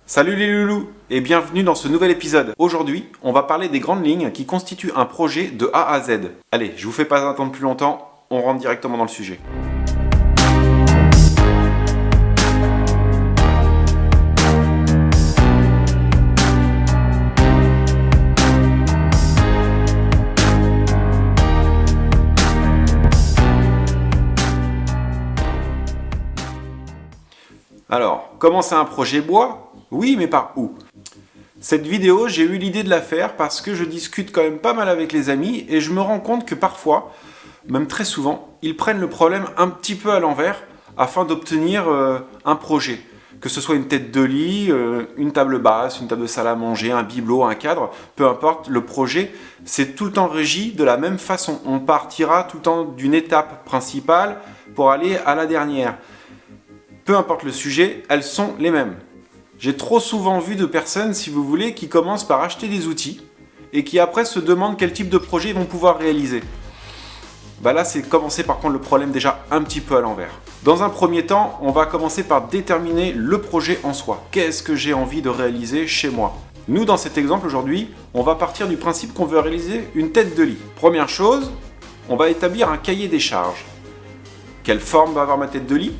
Salut les loulous et bienvenue dans ce nouvel épisode. Aujourd'hui, on va parler des grandes lignes qui constituent un projet de A à Z. Allez, je vous fais pas attendre plus longtemps, on rentre directement dans le sujet. Alors, commencer un projet bois? Oui, mais par où? Cette vidéo, j'ai eu l'idée de la faire parce que je discute quand même pas mal avec les amis et je me rends compte que parfois, même très souvent, ils prennent le problème un petit peu à l'envers afin d'obtenir un projet. Que ce soit une tête de lit, une table basse, une table de salle à manger, un bibelot, un cadre, peu importe, le projet, c'est tout le temps régi de la même façon. On partira tout le temps d'une étape principale pour aller à la dernière. Peu importe le sujet, elles sont les mêmes. J'ai trop souvent vu de personnes, si vous voulez, qui commencent par acheter des outils et qui après se demandent quel type de projet ils vont pouvoir réaliser. Là, c'est commencer par contre le problème déjà un petit peu à l'envers. Dans un premier temps, on va commencer par déterminer le projet en soi. Qu'est-ce que j'ai envie de réaliser chez moi? Nous, dans cet exemple aujourd'hui, on va partir du principe qu'on veut réaliser une tête de lit. Première chose, on va établir un cahier des charges. Quelle forme va avoir ma tête de lit?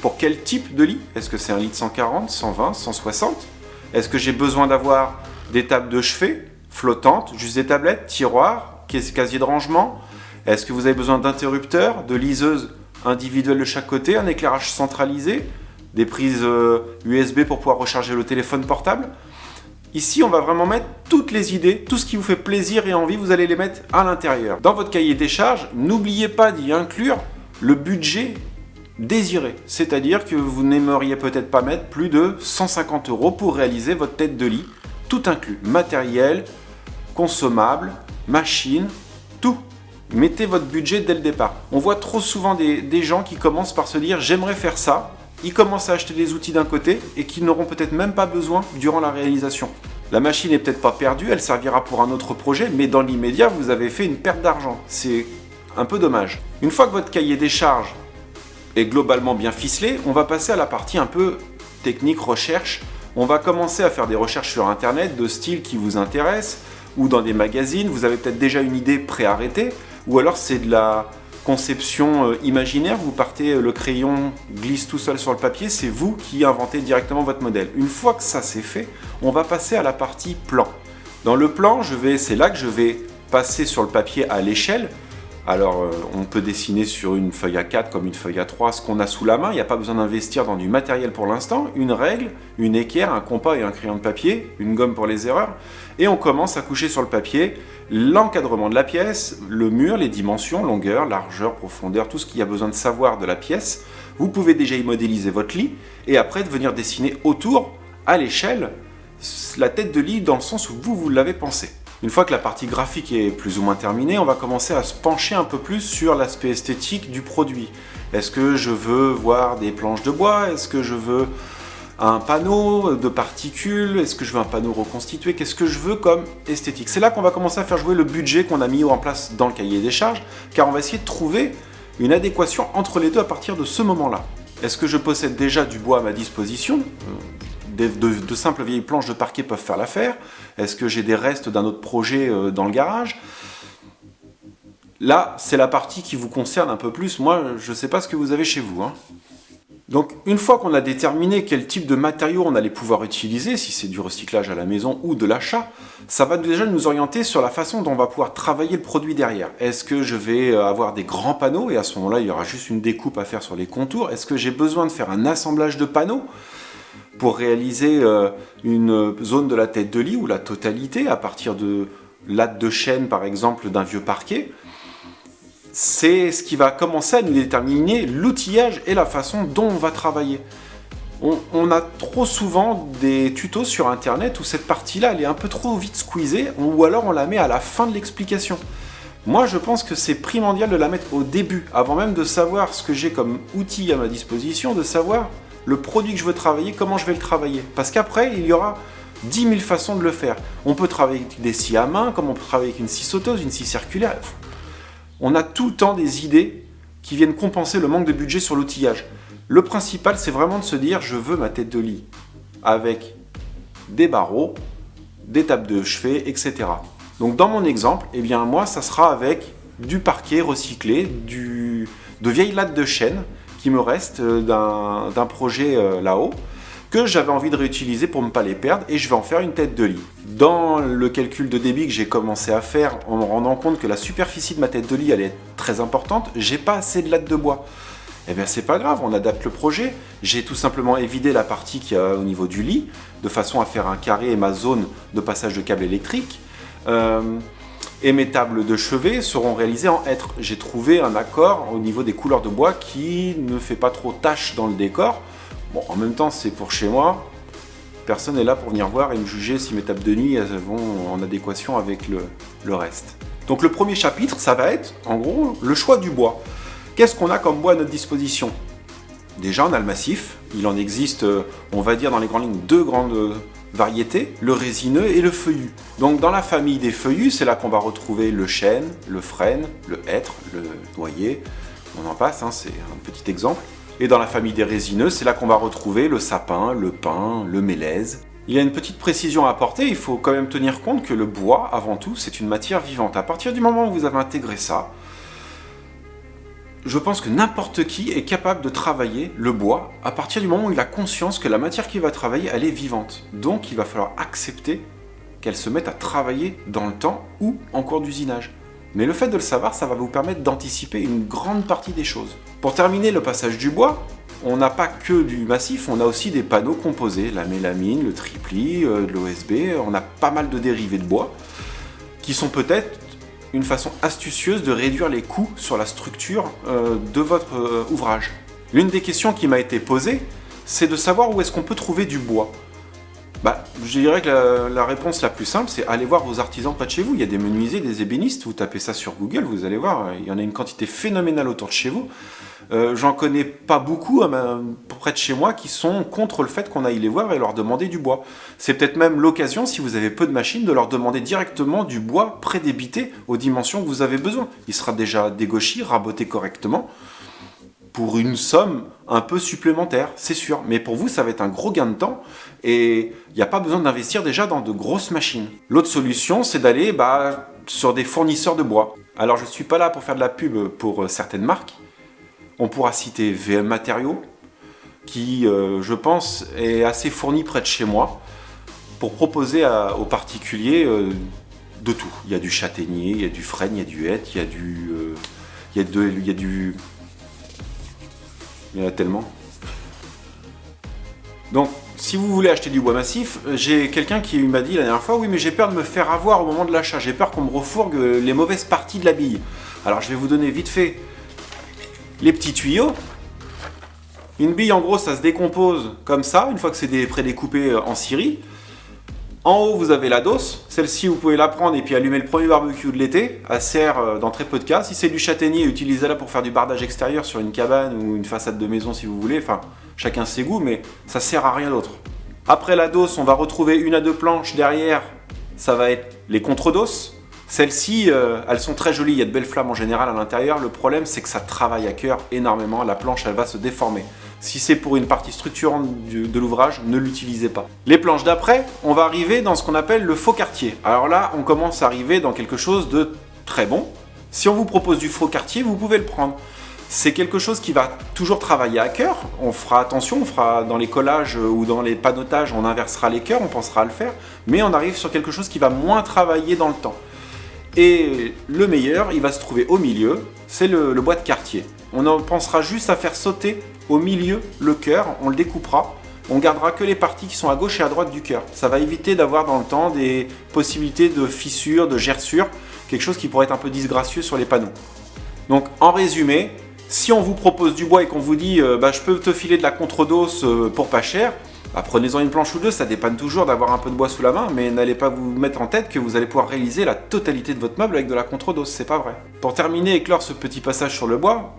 Pour quel type de lit? Est-ce que c'est un lit de 140, 120, 160? Est-ce que j'ai besoin d'avoir des tables de chevet, flottantes, juste des tablettes, tiroirs, casier de rangement? Est-ce que vous avez besoin d'interrupteurs, de liseuses individuelles de chaque côté, un éclairage centralisé, des prises USB pour pouvoir recharger le téléphone portable? Ici, on va vraiment mettre toutes les idées, tout ce qui vous fait plaisir et envie, vous allez les mettre à l'intérieur. Dans votre cahier des charges, n'oubliez pas d'y inclure le budget désiré, c'est-à-dire que vous n'aimeriez peut-être pas mettre plus de 150 € pour réaliser votre tête de lit, tout inclus, matériel, consommable, machine, tout. Mettez votre budget dès le départ. On voit trop souvent des gens qui commencent par se dire j'aimerais faire ça, ils commencent à acheter des outils d'un côté et qu'ils n'auront peut-être même pas besoin durant la réalisation. La machine n'est peut-être pas perdue, elle servira pour un autre projet, mais dans l'immédiat vous avez fait une perte d'argent. C'est un peu dommage. Une fois que votre cahier des charges est globalement bien ficelé, on va passer à la partie un peu technique, recherche. On va commencer à faire des recherches sur internet de styles qui vous intéressent ou dans des magazines. Vous avez peut-être déjà une idée préarrêtée ou alors c'est de la conception imaginaire. Vous partez, le crayon glisse tout seul sur le papier, c'est vous qui inventez directement votre modèle. Une fois que ça c'est fait, on va passer à la partie plan. Dans le plan, c'est là que je vais passer sur le papier à l'échelle. Alors, on peut dessiner sur une feuille A4 comme une feuille A3 ce qu'on a sous la main. Il n'y a pas besoin d'investir dans du matériel pour l'instant. Une règle, une équerre, un compas et un crayon de papier, une gomme pour les erreurs. Et on commence à coucher sur le papier l'encadrement de la pièce, le mur, les dimensions, longueur, largeur, profondeur, tout ce qu'il y a besoin de savoir de la pièce. Vous pouvez déjà y modéliser votre lit et après de venir dessiner autour, à l'échelle, la tête de lit dans le sens où vous l'avez pensé. Une fois que la partie graphique est plus ou moins terminée, on va commencer à se pencher un peu plus sur l'aspect esthétique du produit. Est-ce que je veux voir des planches de bois? Est-ce que je veux un panneau de particules? Est-ce que je veux un panneau reconstitué? Qu'est-ce que je veux comme esthétique? C'est là qu'on va commencer à faire jouer le budget qu'on a mis en place dans le cahier des charges, car on va essayer de trouver une adéquation entre les deux à partir de ce moment-là. Est-ce que je possède déjà du bois à ma disposition? De simples vieilles planches de parquet peuvent faire l'affaire. Est-ce que j'ai des restes d'un autre projet dans le garage? Là, c'est la partie qui vous concerne un peu plus. Moi, je ne sais pas ce que vous avez chez vous. Donc, une fois qu'on a déterminé quel type de matériaux on allait pouvoir utiliser, si c'est du recyclage à la maison ou de l'achat, ça va déjà nous orienter sur la façon dont on va pouvoir travailler le produit derrière. Est-ce que je vais avoir des grands panneaux et à ce moment-là, il y aura juste une découpe à faire sur les contours? Est-ce que j'ai besoin de faire un assemblage de panneaux pour réaliser une zone de la tête de lit ou la totalité à partir de lattes de chêne par exemple d'un vieux parquet? C'est ce qui va commencer à nous déterminer l'outillage et la façon dont on va travailler. On a trop souvent des tutos sur internet où cette partie-là elle est un peu trop vite squeezée ou alors on la met à la fin de l'explication. Moi je pense que c'est primordial de la mettre au début, avant même de savoir ce que j'ai comme outil à ma disposition, de savoir le produit que je veux travailler, comment je vais le travailler. Parce qu'après, il y aura 10 000 façons de le faire. On peut travailler avec des scies à main, comme on peut travailler avec une scie sauteuse, une scie circulaire. On a tout le temps des idées qui viennent compenser le manque de budget sur l'outillage. Le principal, c'est vraiment de se dire, je veux ma tête de lit avec des barreaux, des tables de chevet, etc. Donc dans mon exemple, eh bien moi ça sera avec du parquet recyclé, de vieilles lattes de chêne qui me restent d'un projet là-haut, que j'avais envie de réutiliser pour ne pas les perdre, et je vais en faire une tête de lit. Dans le calcul de débit que j'ai commencé à faire, en me rendant compte que la superficie de ma tête de lit allait être très importante, j'ai pas assez de lattes de bois. Eh bien c'est pas grave, on adapte le projet. J'ai tout simplement évidé la partie qu'il y a au niveau du lit, de façon à faire un carré et ma zone de passage de câble électrique. Et mes tables de chevet seront réalisées en hêtre. J'ai trouvé un accord au niveau des couleurs de bois qui ne fait pas trop tache dans le décor. Bon, en même temps, c'est pour chez moi. Personne n'est là pour venir voir et me juger si mes tables de nuit elles vont en adéquation avec le reste. Donc le premier chapitre, ça va être, en gros, le choix du bois. Qu'est-ce qu'on a comme bois à notre disposition? Déjà, on a le massif. Il en existe, on va dire, dans les grandes lignes, deux grandes variétés, le résineux et le feuillu. Donc dans la famille des feuillus, c'est là qu'on va retrouver le chêne, le frêne, le hêtre, le noyer, on en passe, hein, c'est un petit exemple. Et dans la famille des résineux, c'est là qu'on va retrouver le sapin, le pin, le mélèze. Il y a une petite précision à apporter, il faut quand même tenir compte que le bois, avant tout, c'est une matière vivante. À partir du moment où vous avez intégré ça, je pense que n'importe qui est capable de travailler le bois à partir du moment où il a conscience que la matière qu'il va travailler, elle est vivante. Donc il va falloir accepter qu'elle se mette à travailler dans le temps ou en cours d'usinage. Mais le fait de le savoir, ça va vous permettre d'anticiper une grande partie des choses. Pour terminer le passage du bois, on n'a pas que du massif, on a aussi des panneaux composés, la mélamine, le tripli, de l'OSB, on a pas mal de dérivés de bois qui sont peut-être une façon astucieuse de réduire les coûts sur la structure de votre ouvrage. L'une des questions qui m'a été posée, c'est de savoir où est-ce qu'on peut trouver du bois. Je dirais que la réponse la plus simple, c'est aller voir vos artisans près de chez vous. Il y a des menuisiers, des ébénistes, vous tapez ça sur Google, vous allez voir, il y en a une quantité phénoménale autour de chez vous. J'en connais pas beaucoup près de chez moi qui sont contre le fait qu'on aille les voir et leur demander du bois. C'est peut-être même l'occasion, si vous avez peu de machines, de leur demander directement du bois prédébité aux dimensions que vous avez besoin. Il sera déjà dégauchi, raboté correctement, pour une somme un peu supplémentaire, c'est sûr. Mais pour vous, ça va être un gros gain de temps et il n'y a pas besoin d'investir déjà dans de grosses machines. L'autre solution, c'est d'aller sur des fournisseurs de bois. Alors, je ne suis pas là pour faire de la pub pour certaines marques. On pourra citer VM Matériaux, qui, je pense, est assez fourni près de chez moi pour proposer aux particuliers de tout. Il y a du châtaignier, il y a du frêne, il y a du hêtre, il y en a tellement. Donc, si vous voulez acheter du bois massif, j'ai quelqu'un qui m'a dit la dernière fois, oui mais j'ai peur de me faire avoir au moment de l'achat, j'ai peur qu'on me refourgue les mauvaises parties de la bille. Alors je vais vous donner vite fait les petits tuyaux. Une bille en gros ça se décompose comme ça, une fois que c'est prédécoupé en scierie. En haut vous avez la dose, celle-ci vous pouvez la prendre et puis allumer le premier barbecue de l'été, elle sert dans très peu de cas. Si c'est du châtaignier, utilisez-la pour faire du bardage extérieur sur une cabane ou une façade de maison si vous voulez, enfin chacun ses goûts, mais ça sert à rien d'autre. Après la dose, on va retrouver une à deux planches derrière, ça va être les contre-doses. Celles-ci, elles sont très jolies, il y a de belles flammes en général à l'intérieur, le problème c'est que ça travaille à cœur énormément, la planche elle va se déformer. Si c'est pour une partie structurante de l'ouvrage, ne l'utilisez pas. Les planches d'après, on va arriver dans ce qu'on appelle le faux quartier. Alors là, on commence à arriver dans quelque chose de très bon. Si on vous propose du faux quartier, vous pouvez le prendre. C'est quelque chose qui va toujours travailler à cœur. On fera attention, on fera dans les collages ou dans les panotages, on inversera les cœurs, on pensera à le faire. Mais on arrive sur quelque chose qui va moins travailler dans le temps. Et le meilleur, il va se trouver au milieu, c'est le bois de quartier. On en pensera juste à faire sauter au milieu le cœur, on le découpera, on gardera que les parties qui sont à gauche et à droite du cœur. Ça va éviter d'avoir dans le temps des possibilités de fissures, de gerçures, quelque chose qui pourrait être un peu disgracieux sur les panneaux. Donc en résumé, si on vous propose du bois et qu'on vous dit je peux te filer de la contre-dose pour pas cher, prenez-en une planche ou deux, ça dépanne toujours d'avoir un peu de bois sous la main, mais n'allez pas vous mettre en tête que vous allez pouvoir réaliser la totalité de votre meuble avec de la contre-dose, c'est pas vrai. Pour terminer et clore ce petit passage sur le bois,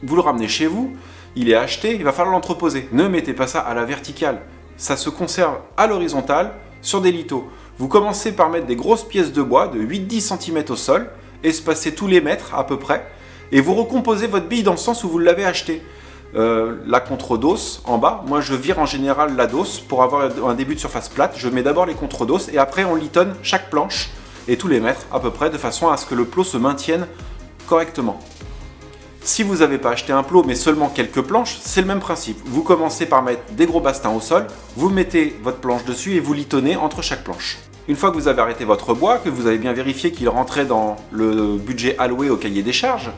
vous le ramenez chez vous, il est acheté, il va falloir l'entreposer. Ne mettez pas ça à la verticale, ça se conserve à l'horizontale sur des lithos. Vous commencez par mettre des grosses pièces de bois de 8-10 cm au sol, espacées tous les mètres à peu près, et vous recomposez votre bille dans le sens où vous l'avez acheté. la contre-dose en bas. Moi je vire en général la dose pour avoir un début de surface plate. Je mets d'abord les contre-doses et après on litonne chaque planche et tous les mètres à peu près de façon à ce que le plot se maintienne correctement. Si vous n'avez pas acheté un plot mais seulement quelques planches, c'est le même principe. Vous commencez par mettre des gros bastins au sol, vous mettez votre planche dessus et vous litonnez entre chaque planche. Une fois que vous avez arrêté votre bois, que vous avez bien vérifié qu'il rentrait dans le budget alloué au cahier des charges,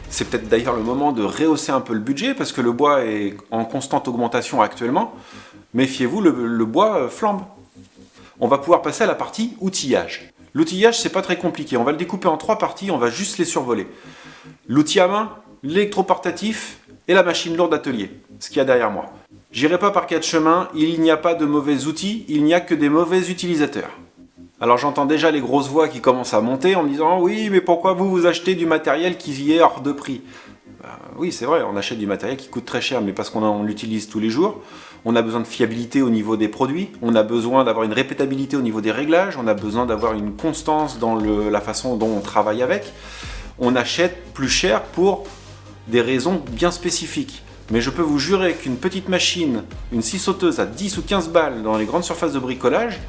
c'est peut-être d'ailleurs le moment de rehausser un peu le budget parce que le bois est en constante augmentation actuellement. Méfiez-vous, le bois flambe. On va pouvoir passer à la partie outillage. L'outillage, c'est pas très compliqué. On va le découper en 3 parties, on va juste les survoler. L'outil à main, l'électroportatif et la machine lourde atelier, ce qu'il y a derrière moi. J'irai pas par 4 chemins, il n'y a pas de mauvais outils, il n'y a que des mauvais utilisateurs. Alors j'entends déjà les grosses voix qui commencent à monter en me disant « Oui, mais pourquoi vous achetez du matériel qui est hors de prix ?» Oui, c'est vrai, on achète du matériel qui coûte très cher, mais parce qu'on l'utilise tous les jours. On a besoin de fiabilité au niveau des produits, on a besoin d'avoir une répétabilité au niveau des réglages, on a besoin d'avoir une constance dans la façon dont on travaille avec. On achète plus cher pour des raisons bien spécifiques. Mais je peux vous jurer qu'une petite machine, une scie sauteuse à 10 ou 15 balles dans les grandes surfaces de bricolage,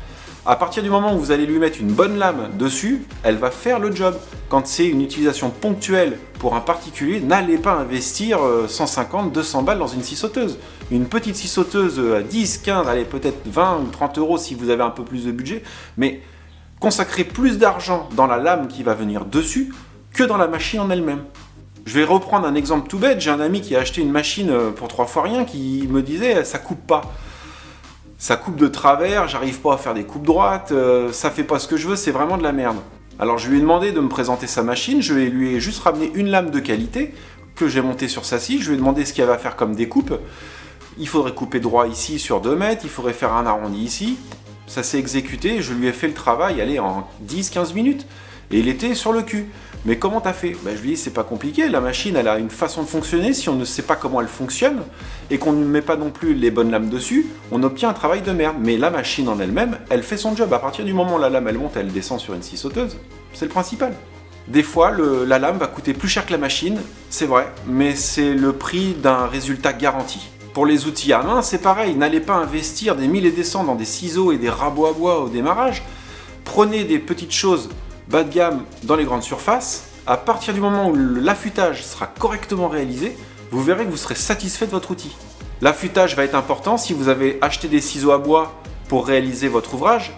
à partir du moment où vous allez lui mettre une bonne lame dessus, elle va faire le job. Quand c'est une utilisation ponctuelle pour un particulier, n'allez pas investir 150, 200 balles dans une scie sauteuse. Une petite scie sauteuse à 10, 15, allez peut-être 20 ou 30 euros si vous avez un peu plus de budget, mais consacrez plus d'argent dans la lame qui va venir dessus que dans la machine en elle-même. Je vais reprendre un exemple tout bête. J'ai un ami qui a acheté une machine pour 3 fois rien qui me disait « ça coupe pas ». Ça coupe de travers, j'arrive pas à faire des coupes droites, ça fait pas ce que je veux, c'est vraiment de la merde. Alors je lui ai demandé de me présenter sa machine, je lui ai juste ramené une lame de qualité que j'ai montée sur sa scie, je lui ai demandé ce qu'il y avait à faire comme découpe. Il faudrait couper droit ici sur 2 mètres, il faudrait faire un arrondi ici. Ça s'est exécuté, je lui ai fait le travail, allez, en 10-15 minutes. Et il était sur le cul. Mais comment t'as fait ? Je lui ai dit, c'est pas compliqué, la machine elle a une façon de fonctionner, si on ne sait pas comment elle fonctionne, et qu'on ne met pas non plus les bonnes lames dessus, on obtient un travail de merde. Mais la machine en elle-même, elle fait son job. À partir du moment où la lame elle monte, elle descend sur une scie sauteuse, c'est le principal. Des fois, la lame va coûter plus cher que la machine, c'est vrai, mais c'est le prix d'un résultat garanti. Pour les outils à main, c'est pareil, n'allez pas investir des 1000 et des cents dans des ciseaux et des rabots à bois au démarrage. Prenez des petites choses bas de gamme dans les grandes surfaces. À partir du moment où l'affûtage sera correctement réalisé, vous verrez que vous serez satisfait de votre outil. L'affûtage va être important si vous avez acheté des ciseaux à bois pour réaliser votre ouvrage.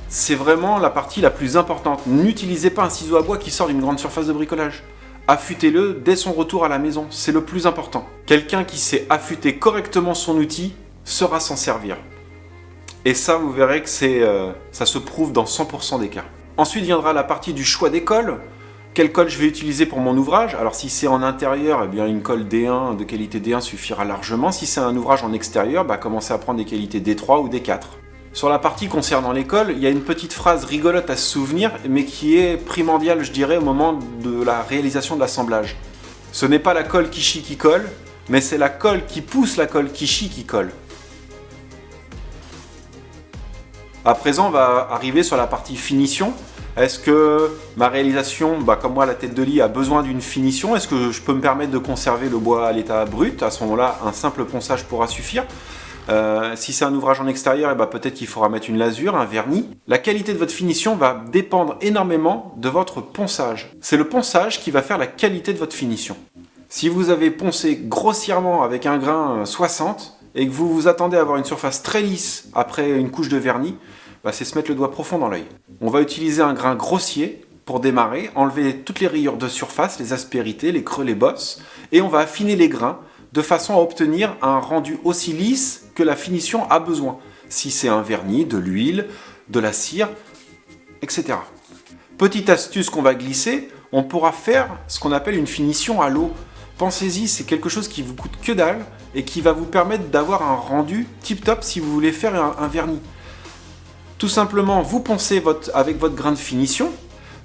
C'est vraiment la partie la plus importante. N'utilisez pas un ciseau à bois qui sort d'une grande surface de bricolage. Affûtez-le dès son retour à la maison, c'est le plus important. Quelqu'un qui sait affûter correctement son outil saura s'en servir. Et ça, vous verrez que ça se prouve dans 100% des cas. Ensuite viendra la partie du choix des colles. Quelle colle je vais utiliser pour mon ouvrage ? Alors si c'est en intérieur, eh bien une colle D1 de qualité D1 suffira largement. Si c'est un ouvrage en extérieur, commencez à prendre des qualités D3 ou D4. Sur la partie concernant les colles, il y a une petite phrase rigolote à se souvenir, mais qui est primordiale, je dirais, au moment de la réalisation de l'assemblage. Ce n'est pas la colle qui chie qui colle, mais c'est la colle qui pousse la colle qui chie qui colle. À présent, on va arriver sur la partie finition. Est-ce que ma réalisation, comme moi la tête de lit, a besoin d'une finition ? Est-ce que je peux me permettre de conserver le bois à l'état brut ? À ce moment-là, un simple ponçage pourra suffire. Si c'est un ouvrage en extérieur, peut-être qu'il faudra mettre une lasure, un vernis. La qualité de votre finition va dépendre énormément de votre ponçage. C'est le ponçage qui va faire la qualité de votre finition. Si vous avez poncé grossièrement avec un grain 60 et que vous vous attendez à avoir une surface très lisse après une couche de vernis, c'est se mettre le doigt profond dans l'œil. On va utiliser un grain grossier pour démarrer, enlever toutes les rayures de surface, les aspérités, les creux, les bosses, et on va affiner les grains de façon à obtenir un rendu aussi lisse que la finition a besoin. Si c'est un vernis, de l'huile, de la cire, etc. Petite astuce qu'on va glisser, on pourra faire ce qu'on appelle une finition à l'eau. Pensez-y, c'est quelque chose qui vous coûte que dalle et qui va vous permettre d'avoir un rendu tip-top si vous voulez faire un vernis. Tout simplement, vous poncez avec votre grain de finition,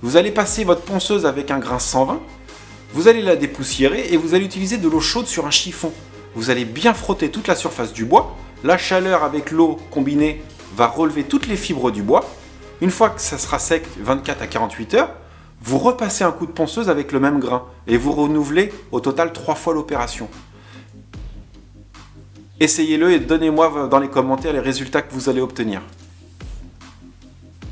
vous allez passer votre ponceuse avec un grain 120, vous allez la dépoussiérer et vous allez utiliser de l'eau chaude sur un chiffon. Vous allez bien frotter toute la surface du bois, la chaleur avec l'eau combinée va relever toutes les fibres du bois. Une fois que ça sera sec, 24 à 48 heures, vous repassez un coup de ponceuse avec le même grain et vous renouvelez au total 3 fois l'opération. Essayez-le et donnez-moi dans les commentaires les résultats que vous allez obtenir.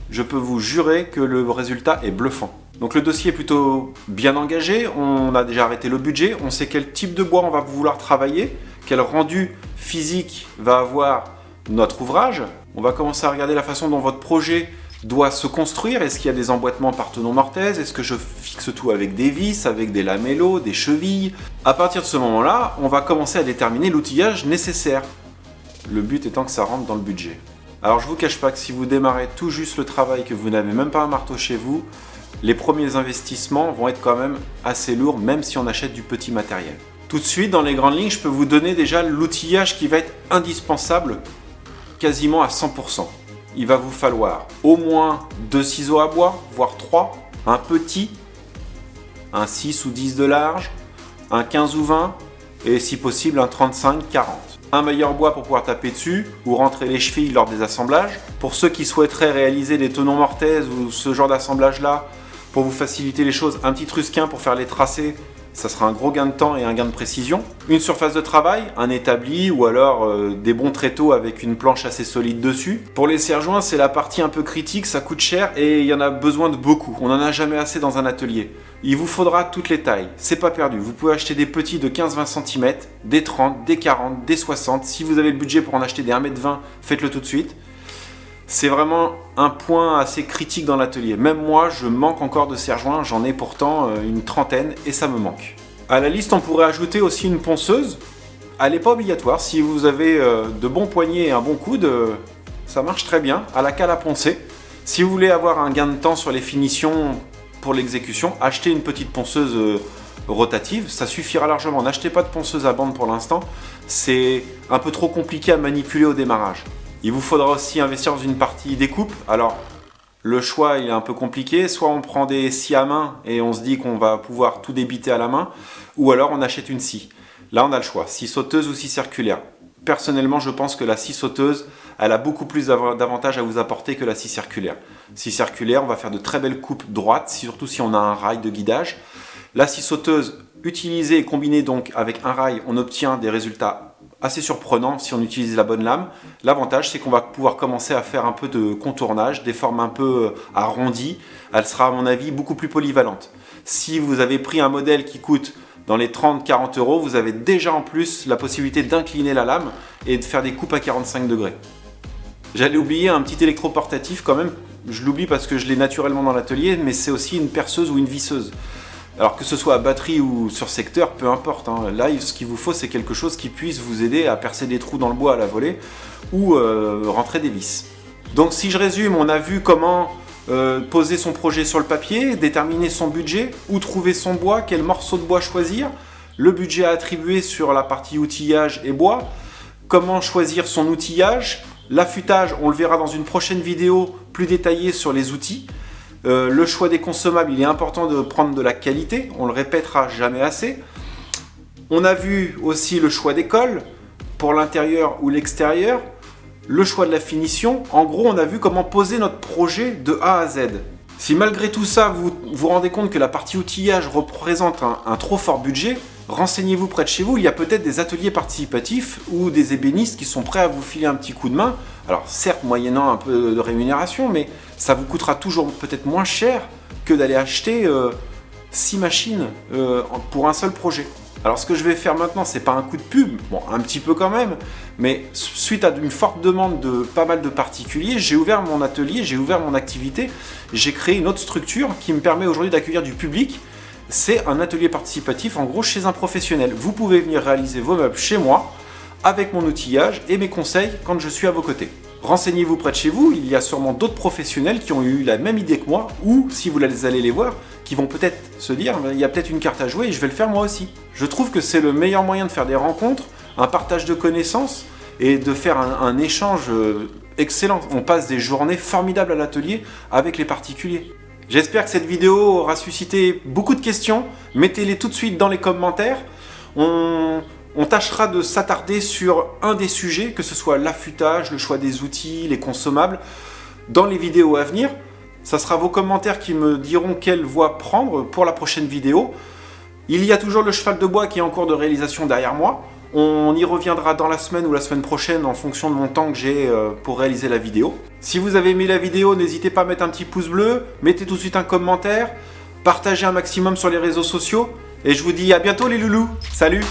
Je peux vous jurer que le résultat est bluffant. Donc le dossier est plutôt bien engagé, on a déjà arrêté le budget, on sait quel type de bois on va vouloir travailler, quel rendu physique va avoir notre ouvrage. On va commencer à regarder la façon dont votre projet doit se construire. Est-ce qu'il y a des emboîtements par tenon-mortaise? Est-ce que je fixe tout avec des vis, avec des lamellos, des chevilles? À partir de ce moment-là, on va commencer à déterminer l'outillage nécessaire. Le but étant que ça rentre dans le budget. Alors je vous cache pas que si vous démarrez tout juste le travail, que vous n'avez même pas un marteau chez vous, les premiers investissements vont être quand même assez lourds, même si on achète du petit matériel. Tout de suite, dans les grandes lignes, je peux vous donner déjà l'outillage qui va être indispensable quasiment à 100%. Il va vous falloir au moins 2 ciseaux à bois, voire 3, un petit, un 6 ou 10 de large, un 15 ou 20 et si possible un 35-40. Un meilleur bois pour pouvoir taper dessus ou rentrer les chevilles lors des assemblages. Pour ceux qui souhaiteraient réaliser des tenon-mortaise ou ce genre d'assemblage là, pour vous faciliter les choses, un petit trusquin pour faire les tracés, ça sera un gros gain de temps et un gain de précision. Une surface de travail, un établi ou alors des bons tréteaux avec une planche assez solide dessus. Pour les serre-joints, c'est la partie un peu critique, ça coûte cher et il y en a besoin de beaucoup. On n'en a jamais assez dans un atelier. Il vous faudra toutes les tailles, c'est pas perdu. Vous pouvez acheter des petits de 15-20 cm, des 30, des 40, des 60. Si vous avez le budget pour en acheter des 1,20 m, faites-le tout de suite. C'est vraiment un point assez critique dans l'atelier. Même moi, je manque encore de serre-joints, j'en ai pourtant une trentaine et ça me manque. À la liste, on pourrait ajouter aussi une ponceuse. Elle n'est pas obligatoire. Si vous avez de bons poignets et un bon coude, ça marche très bien, à la cale à poncer. Si vous voulez avoir un gain de temps sur les finitions pour l'exécution, achetez une petite ponceuse rotative, ça suffira largement. N'achetez pas de ponceuse à bande pour l'instant, c'est un peu trop compliqué à manipuler au démarrage. Il vous faudra aussi investir dans une partie découpe. Alors, le choix il est un peu compliqué. Soit on prend des scies à main et on se dit qu'on va pouvoir tout débiter à la main, ou alors on achète une scie. Là, on a le choix, scie sauteuse ou scie circulaire. Personnellement, je pense que la scie sauteuse, elle a beaucoup plus d'avantages à vous apporter que la scie circulaire. Scie circulaire, on va faire de très belles coupes droites, surtout si on a un rail de guidage. La scie sauteuse, utilisée et combinée donc avec un rail, on obtient des résultats assez surprenant si on utilise la bonne lame. L'avantage, c'est qu'on va pouvoir commencer à faire un peu de contournage, des formes un peu arrondies. Elle sera, à mon avis, beaucoup plus polyvalente. Si vous avez pris un modèle qui coûte dans les 30-40 €, vous avez déjà en plus la possibilité d'incliner la lame et de faire des coupes à 45 degrés. J'allais oublier un petit électroportatif quand même. Je l'oublie parce que je l'ai naturellement dans l'atelier, mais c'est aussi une perceuse ou une visseuse. Alors que ce soit à batterie ou sur secteur, peu importe. Là, ce qu'il vous faut, c'est quelque chose qui puisse vous aider à percer des trous dans le bois à la volée ou rentrer des vis. Donc si je résume, on a vu comment poser son projet sur le papier, déterminer son budget, où trouver son bois, quel morceau de bois choisir, le budget à attribuer sur la partie outillage et bois, comment choisir son outillage, l'affûtage, on le verra dans une prochaine vidéo plus détaillée sur les outils. Le choix des consommables, il est important de prendre de la qualité, on le répétera jamais assez. On a vu aussi le choix des cols, pour l'intérieur ou l'extérieur, le choix de la finition. En gros, on a vu comment poser notre projet de A à Z. Si malgré tout ça, vous vous rendez compte que la partie outillage représente un trop fort budget, renseignez-vous près de chez vous, il y a peut-être des ateliers participatifs ou des ébénistes qui sont prêts à vous filer un petit coup de main. Alors certes, moyennant un peu de rémunération, mais ça vous coûtera toujours peut-être moins cher que d'aller acheter 6 machines pour un seul projet. Alors ce que je vais faire maintenant, c'est pas un coup de pub, bon un petit peu quand même, mais suite à une forte demande de pas mal de particuliers, j'ai ouvert mon atelier, j'ai ouvert mon activité, j'ai créé une autre structure qui me permet aujourd'hui d'accueillir du public. C'est un atelier participatif en gros chez un professionnel. Vous pouvez venir réaliser vos meubles chez moi avec mon outillage et mes conseils quand je suis à vos côtés. Renseignez-vous près de chez vous, il y a sûrement d'autres professionnels qui ont eu la même idée que moi, ou si vous allez les voir, qui vont peut-être se dire il y a peut-être une carte à jouer et je vais le faire moi aussi. Je trouve que c'est le meilleur moyen de faire des rencontres, un partage de connaissances et de faire un échange excellent. On passe des journées formidables à l'atelier avec les particuliers. J'espère que cette vidéo aura suscité beaucoup de questions. Mettez-les tout de suite dans les commentaires. On tâchera de s'attarder sur un des sujets, que ce soit l'affûtage, le choix des outils, les consommables, dans les vidéos à venir. Ça sera vos commentaires qui me diront quelle voie prendre pour la prochaine vidéo. Il y a toujours le cheval de bois qui est en cours de réalisation derrière moi. On y reviendra dans la semaine ou la semaine prochaine en fonction de mon temps que j'ai pour réaliser la vidéo. Si vous avez aimé la vidéo, n'hésitez pas à mettre un petit pouce bleu, mettez tout de suite un commentaire, partagez un maximum sur les réseaux sociaux et je vous dis à bientôt les loulous. Salut!